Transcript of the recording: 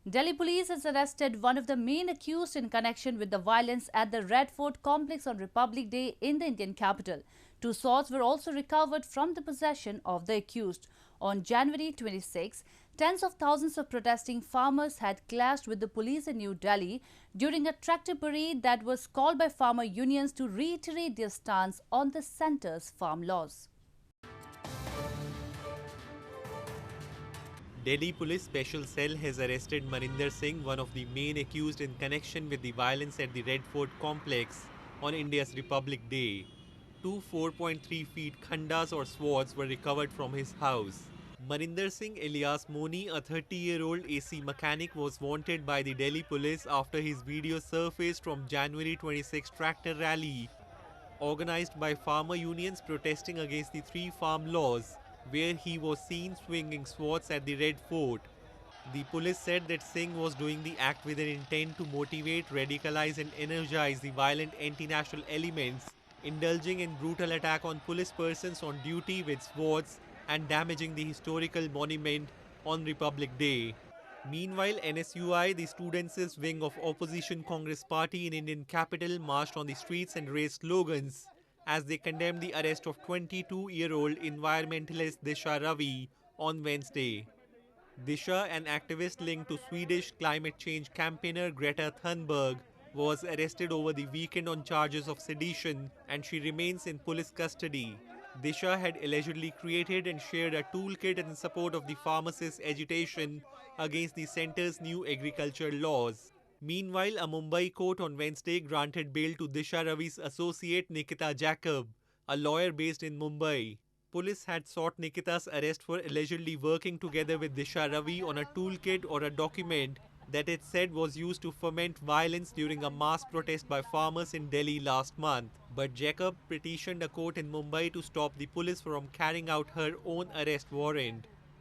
Delhi police has arrested one of the main accused in connection with the violence at the Red Fort complex on Republic Day in the Indian capital. Two swords were also recovered from the possession of the accused. On January 26, tens of thousands of protesting farmers had clashed with the police in New Delhi during a tractor parade that was called by farmer unions to reiterate their stance on the centre's farm laws. Delhi Police Special Cell has arrested Maninder Singh, one of the main accused in connection with the violence at the Red Fort complex on India's Republic Day. Two 4.3 feet khandas or swords were recovered from his house. Maninder Singh alias Moni, a 30-year-old AC mechanic, was wanted by the Delhi police after his video surfaced from January 26 tractor rally organized by farmer unions protesting against the three farm laws, where he was seen swinging swords at the Red Fort. The police said that Singh was doing the act with an intent to motivate, radicalize, and energize the violent anti-national elements, indulging in brutal attack on police persons on duty with swords and damaging the historical monument on Republic Day. Meanwhile, NSUI, the students' wing of opposition Congress party in Indian capital, marched on the streets and raised slogans as they condemned the arrest of 22-year-old environmentalist Disha Ravi on Wednesday. Disha, an activist linked to Swedish climate change campaigner Greta Thunberg, was arrested over the weekend on charges of sedition and she remains in police custody. Disha had allegedly created and shared a toolkit in support of the pharmacists' agitation against the centre's new agriculture laws. Meanwhile, a Mumbai court on Wednesday granted bail to Disha Ravi's associate Nikita Jacob, a lawyer based in Mumbai. Police had sought Nikita's arrest for allegedly working together with Disha Ravi on a toolkit or a document that it said was used to foment violence during a mass protest by farmers in Delhi last month. But Jacob petitioned a court in Mumbai to stop the police from carrying out her own arrest warrant.